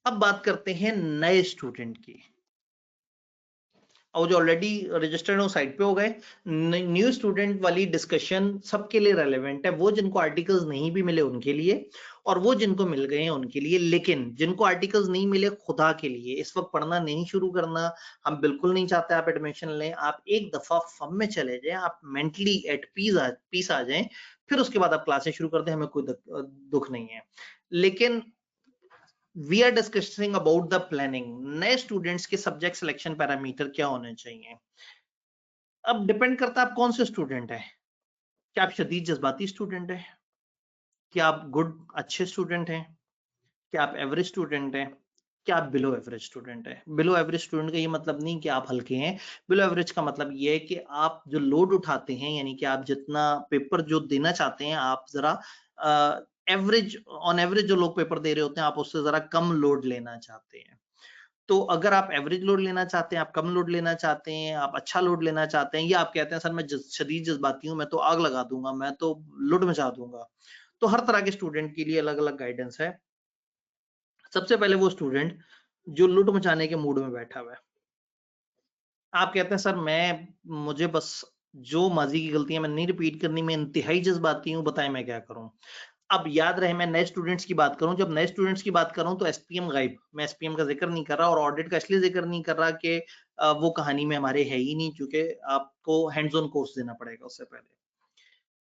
अब बात करते हैं नए स्टूडेंट की। और जो ऑलरेडी रजिस्टर्ड हो साइट पे हो गए। न्यू स्टूडेंट वाली डिस्कशन सबके लिए रेलेवेंट है, वो जिनको आर्टिकल्स नहीं भी मिले उनके लिए और वो जिनको मिल गए हैं उनके लिए। लेकिन जिनको आर्टिकल्स नहीं मिले, खुदा के लिए इस वक्त पढ़ना नहीं शुरू करना। हम बिल्कुल नहीं चाहते आप एडमिशन लें, आप एक दफा फम में चले जाएं, आप मेंटली एट पीस आ जाएं, फिर उसके बाद आप क्लासेस शुरू कर दें, हमें कोई दुख नहीं है। लेकिन we are discussing about the planning. नए स्टूडेंट्स के सब्जेक्ट सिलेक्शन पैरामीटर क्या होने चाहिए। अब डिपेंड करता है आप कौन से स्टूडेंट है। क्या आप शदीद जज्बाती स्टूडेंट है, क्या आप गुड अच्छे स्टूडेंट हैं, क्या आप एवरेज स्टूडेंट हैं, क्या आप बिलो एवरेज स्टूडेंट है। बिलो एवरेज स्टूडेंट का ये मतलब नहीं कि आप हल्के हैं। बिलो एवरेज का मतलब ये है कि आप जो लोड उठाते हैं, यानी कि आप जितना पेपर जो देना चाहते हैं, आप जरा एवरेज ऑन एवरेज जो लोग पेपर दे रहे होते हैं, आप उससे जरा कम लोड लेना चाहते हैं। तो अगर आप एवरेज लोड लेना चाहते हैं, आप कम लोड लेना चाहते हैं, आप अच्छा लोड लेना चाहते हैं, या आप कहते हैं सर मैं शदीद जज्बाती हूँ, मैं तो आग लगा दूंगा, मैं तो लुट मचा दूंगा, तो हर तरह के स्टूडेंट के लिए अलग अलग गाइडेंस है। सबसे पहले वो स्टूडेंट जो लुट मचाने के मूड में बैठा हुआ है। आप कहते हैं सर मुझे बस जो माजी की गलतियां मैं नहीं रिपीट करनी, मैं इंतहाई जज्बाती हूँ, बताएं मैं क्या करूं। अब याद रहे मैं नए स्टूडेंट्स की बात करूं, जब नए स्टूडेंट्स की बात करूं तो एसपीएम गायब, मैं एसपीएम का जिक्र नहीं कर रहा और ऑडिट का इसलिए जिक्र नहीं कर रहा कि वो कहानी में हमारे है ही नहीं, क्योंकि आपको हैंड्स ऑन कोर्स देना पड़ेगा उससे पहले।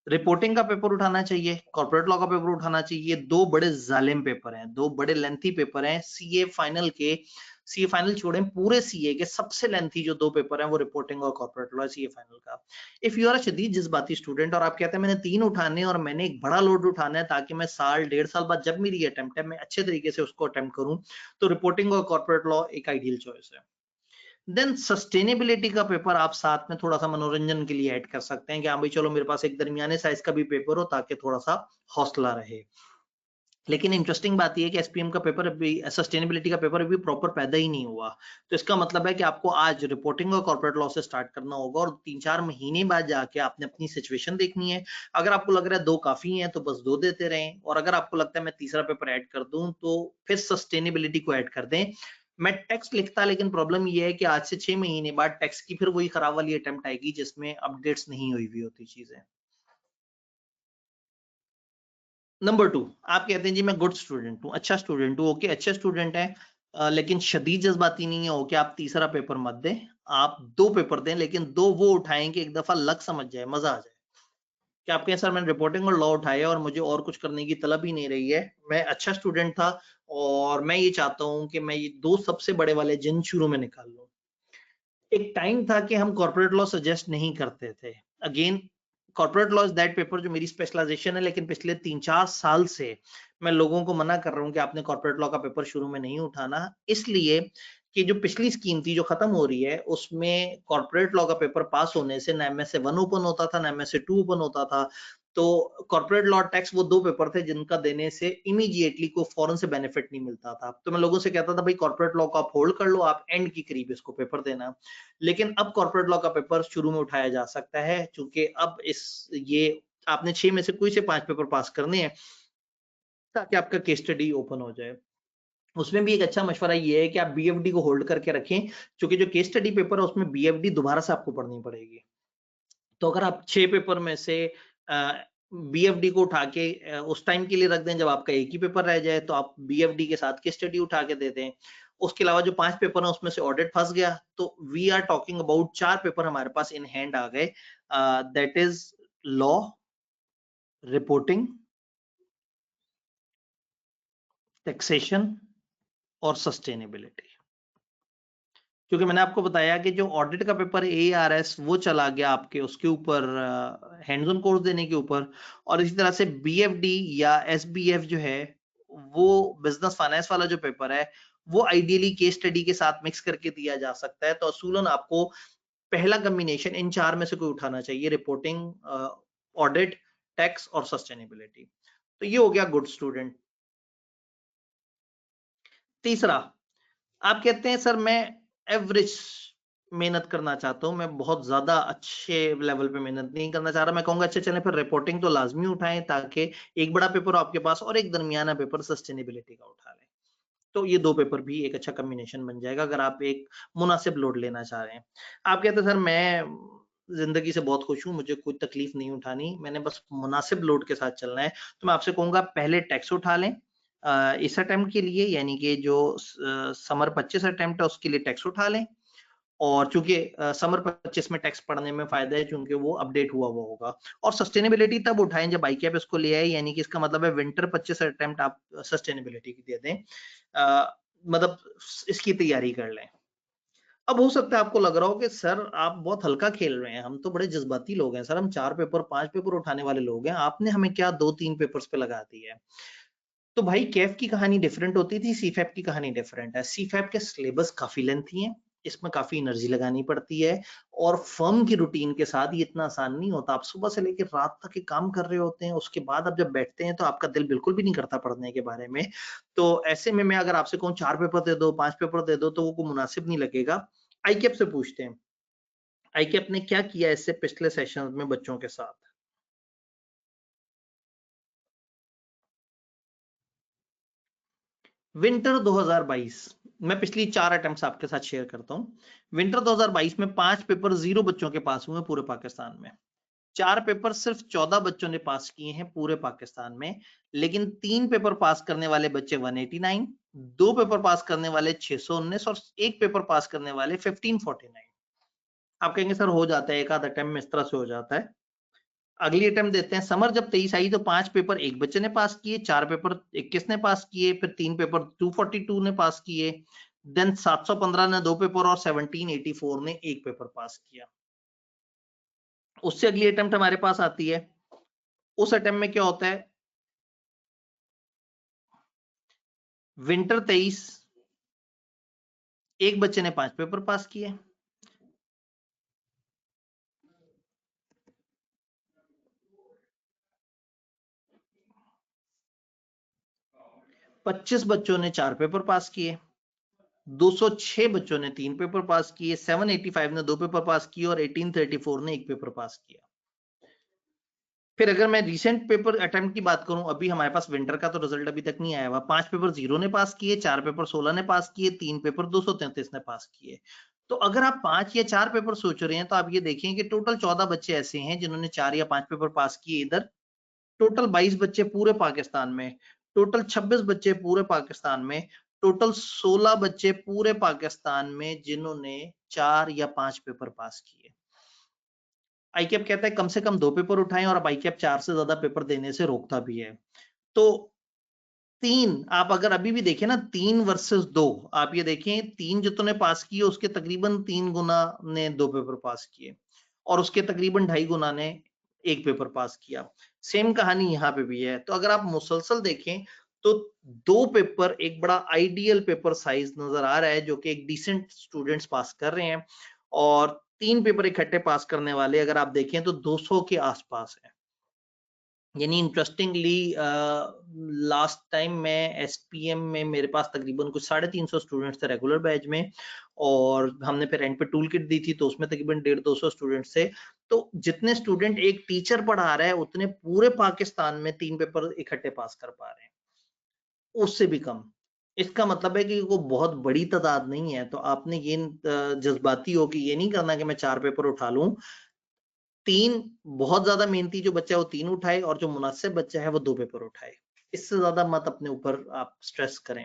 रिपोर्टिंग का पेपर उठाना चाहिए, कॉर्पोरेट लॉ का पेपर उठाना चाहिए। दो बड़े जालिम पेपर हैं, दो बड़े लेंथी पेपर हैं। सीए फाइनल छोड़ें, पूरे सीए के सबसे लेंथी जो दो पेपर हैं वो रिपोर्टिंग और कॉर्पोरेट लॉ, सीए फाइनल का। इफ यू आर अ शदीद जज्बाती स्टूडेंट और आप कहते हैं मैंने 3 उठाने और मैंने एक बड़ा लोड उठाना है ताकि मैं साल 1.5 साल बाद जब मेरी अटेम्प्ट है मैं अच्छे तरीके से उसको अटेम्प्ट करूं, तो रिपोर्टिंग और कॉर्पोरेट लॉ एक आइडियल चॉइस है। देन सस्टेनेबिलिटी का पेपर आप साथ में थोड़ा सा मनोरंजन के लिए ऐड कर सकते हैं कि हाँ भाई चलो मेरे पास एक दरमियाने साइज का भी पेपर हो ताकि थोड़ा सा हौसला रहे। लेकिन इंटरेस्टिंग बात यह है कि एसपीएम का पेपर अभी, सस्टेनेबिलिटी का पेपर अभी प्रॉपर पैदा ही नहीं हुआ। तो इसका मतलब है कि आपको आज रिपोर्टिंग और कॉर्पोरेट लॉ से स्टार्ट करना होगा और 3-4 महीने बाद जाके आपने अपनी सिचुएशन देखनी है। अगर आपको लग रहा है 2 काफी हैं तो बस 2 देते रहें, और अगर आपको लगता है मैं तीसरा पेपर ऐड कर दूं तो फिर सस्टेनेबिलिटी को ऐड कर दें। मैं टेक्स्ट लिखता, लेकिन प्रॉब्लम ये है कि आज से 6 महीने बाद टेक्स्ट की फिर वही खराब वाली अटेम्प्ट आएगी जिसमें अपडेट्स नहीं हुई हुई होती चीजें। नंबर 2, आप कहते हैं जी मैं गुड स्टूडेंट हूँ, अच्छा स्टूडेंट हूँ। ओके, अच्छे स्टूडेंट है, लेकिन शदीद जज्बाती नहीं है। ओके, आप तीसरा पेपर मत दें, आप 2 पेपर दें, लेकिन 2 वो उठाएं कि एक दफा लक समझ जाए, मजा आ जाए। कि आप कहें सर मैंने रिपोर्टिंग और लॉ उठाया और मुझे और कुछ करने की तलब ही नहीं रही है, मैं अच्छा स्टूडेंट था और मैं ये चाहता हूँ कि मैं ये 2 सबसे बड़े वाले जिन शुरू में निकाल लूँ। एक टाइम था कि हम कॉर्पोरेट लॉ सजेस्ट नहीं करते थे। Again, corporate law is that paper जो मेरी स्पेशलाइजेशन है, लेकिन पिछले 3-4 साल से मैं लोगों को मना कर रहा हूं कि आपने कॉर्पोरेट लॉ का पेपर शुरू में नहीं उठाना, इसलिए कि जो पिछली स्कीम थी जो खत्म हो रही है उसमें कॉर्पोरेट लॉ का पेपर पास होने से ना एमएसए 1 ओपन होता था ना एमएसए 2 ओपन होता था। तो कॉर्पोरेट लॉ टैक्स वो 2 पेपर थे जिनका देने से इमीडिएटली को फौरन से बेनिफिट नहीं मिलता था। तो मैं लोगों से कहता था भाई कॉर्पोरेट लॉ को आप होल्ड कर लो, आप एंड की करीब इसको पेपर देना। लेकिन अब कॉर्पोरेट लॉ का पेपर शुरू में उठाया जा सकता है, क्योंकि अब इस ये आपने 6 में से कोई से 5 पेपर पास करने हैं ताकि आपका केस स्टडी ओपन हो जाए। उसमें भी एक अच्छा मशवरा ये है कि आप बीएफडी को होल्ड करके रखें, क्योंकि जो केस स्टडी पेपर है उसमें बीएफडी दोबारा से आपको पढ़नी पड़ेगी। तो अगर आप 6 पेपर में से बीएफडी को उठा के उस टाइम के लिए रख दें जब आपका एक ही पेपर रह जाए, तो आप बीएफडी के साथ केस स्टडी उठा के दे दें। उसके अलावा जो 5 पेपर हैं उसमें से ऑडिट फंस गया, तो we are talking about 4 paper हमारे पास इन हैंड आ गए, that is law, reporting, taxation और सस्टेनेबिलिटी। क्योंकि मैंने आपको बताया कि जो ऑडिट का पेपर एआरएस वो चला गया आपके उसके ऊपर, हैंड्स ऑन कोर्स देने के ऊपर, और इसी तरह से बीएफडी या एसबीएफ जो है वो बिजनेस फाइनेंस वाला जो पेपर है वो आइडियली केस स्टडी के साथ मिक्स करके दिया जा सकता है। तो असूलन आपको पहला कॉम्बिनेशन इन 4 में से कोई उठाना चाहिए, रिपोर्टिंग, ऑडिट, टैक्स और सस्टेनेबिलिटी। तो ये हो गया गुड स्टूडेंट। तीसरा, आप कहते हैं सर मैं एवरेज मेहनत करना चाहता हूं, मैं बहुत ज्यादा अच्छे लेवल पे मेहनत नहीं करना चाह रहा। मैं कहूंगा अच्छा चलें फिर रिपोर्टिंग तो लाजमी उठाएं ताकि एक बड़ा पेपर आपके पास और एक दरमियाना पेपर सस्टेनेबिलिटी का उठा लें। तो ये 2 पेपर भी एक अच्छा कॉम्बिनेशन बन जाएगा अगर आप एक मुनासिब लोड लेना चाह रहे हैं। आप कहते हैं सर मैं ज़िंदगी से बहुत खुश हूँ, मुझे कोई तकलीफ नहीं उठानी, मैंने बस मुनासिब लोड के साथ चलना है, तो मैं आपसे कहूँगा पहले टैक्स उठा लें इस अटेम्प्ट के लिए यानी कि जो समर 25 अटेम्प्ट है उसके लिए टैक्स उठा लें और चूंकि समर 25 में टैक्स पढ़ने में फायदा है क्योंकि वो अपडेट हुआ होगा और सस्टेनेबिलिटी तब उठाएं जब ICAP इसको ले आए यानी कि इसका मतलब है विंटर 25 अटेम्प्ट आप सस्टेनेबिलिटी की दे दें मतलब इसकी तैयारी कर लें। अब हो सकता है आपको लग रहा हो कि सर आप बहुत हल्का खेल रहे हैं, हम तो बड़े जज्बाती लोग हैं, सर हम 4 पेपर 5 पेपर उठाने वाले लोग हैं, आपने हमें क्या 2-3 पेपर्स पे लगा दिया है। तो भाई कैफ की कहानी डिफरेंट होती थी, सीफैप की कहानी डिफरेंट है। सीफैप के सिलेबस काफी लेंथी हैं, इसमें काफी एनर्जी लगानी पड़ती है और फर्म की रूटीन के साथ ये इतना आसान नहीं होता। आप सुबह से लेकर रात तक ये काम कर रहे होते हैं, उसके बाद आप जब बैठते हैं तो आपका दिल बिल्कुल भी नहीं करता पढ़ने के बारे में। तो ऐसे में मैं अगर आपसे कहूँ 4 पेपर दे दो, 5 पेपर दे दो तो वो मुनासिब नहीं लगेगा। आईकेप से पूछते हैं, आईकेप ने क्या किया इससे पिछले सेशन में बच्चों के साथ? विंटर 2022 मैं पिछली 4 अटेम्प्ट्स आपके साथ शेयर करता हूं। विंटर 2022 में 5 पेपर 0 बच्चों के पास हुए पूरे पाकिस्तान में। 4 पेपर सिर्फ 14 बच्चों ने पास किए हैं पूरे पाकिस्तान में, लेकिन 3 पेपर पास करने वाले बच्चे 189, 2 पेपर पास करने वाले 619 और 1 पेपर पास करने वाले 1549। आप कहेंगे सर हो जाता है, एक आध अटेम्प्ट में इस तरह से हो जाता है। अगली अटेम्प्ट देते हैं। समर जब 23 आई तो 5 पेपर एक बच्चे ने पास किए, 4 पेपर 21 ने पास किए, फिर 3 पेपर 242 ने पास किए, देन 715 ने 2 पेपर और 1784 ने 1 पेपर पास किया। उससे अगली अटेम्प्ट हमारे पास आती है। उस अटेम्प्ट में क्या होता है, विंटर 23 एक बच्चे ने 5 पेपर पास किए, 25 बच्चों ने 4 पेपर पास किए, 206 बच्चों ने 3 पेपर पास किए, 785 ने 2 पेपर पास किए और 1834 ने 1 पेपर पास किया। फिर अगर मैं रिसेंट पेपर अटेम्प्ट की बात करूं, अभी हमारे पास विंटर का तो रिजल्ट अभी तक नहीं आया हुआ। 5 पेपर 0 ने पास किए, 4 पेपर 16 ने पास किए, 3 पेपर 233 ने पास किए। तो अगर आप 5 या 4 पेपर सोच रहे हैं तो आप ये देखें कि टोटल 14 बच्चे ऐसे हैं जिन्होंने 4 या 5 पेपर पास किए इधर, टोटल 22 बच्चे पूरे पाकिस्तान में, टोटल 26 बच्चे पूरे पाकिस्तान में, टोटल 16 बच्चे पूरे पाकिस्तान में जिन्होंने 4 या 5 पेपर पास किए। आईकेप कहता है कम से कम 2 पेपर उठाएं और अब आईकेप 4 से ज्यादा पेपर देने से रोकता भी है। तो 3 आप अगर अभी भी देखें ना, 3 वर्सेस 2, आप ये देखें 3 जितने पास किए उसके तकरीबन 3 गुना ने 2 पेपर पास किए और उसके तकरीबन 2.5 गुना ने 1 पेपर पास किया। सेम कहानी यहाँ पे भी है। तो अगर आप मुसलसल देखें तो 2 पेपर एक बड़ा आइडियल पेपर साइज नजर आ रहा है जो कि एक डिसेंट स्टूडेंट्स पास कर रहे हैं और 3 पेपर इकट्ठे पास करने वाले अगर आप देखें तो 200 के आसपास है। यानी इंटरेस्टिंगली लास्ट टाइम मैं एसपीएम में मेरे पास तकरीबन कुछ 350 स्टूडेंट्स थे रेगुलर बैच में और हमने फिर एंड पे टूल किट दी थी तो उसमें तकरीबन 150-200 स्टूडेंट्स थे। तो जितने स्टूडेंट एक टीचर पढ़ा रहा है उतने पूरे पाकिस्तान में 3 पेपर इकट्ठे पास कर पा रहे हैं, उससे भी कम। इसका मतलब है कि वो बहुत बड़ी तादाद नहीं है। तो आपने ये जज्बाती हो कि ये नहीं करना कि मैं 4 पेपर उठा लूं। 3 बहुत ज्यादा मेहनती जो बच्चा है वो 3 उठाए और जो मुनासिब बच्चा है वो 2 पेपर उठाए। इससे ज्यादा मत अपने ऊपर आप स्ट्रेस करें।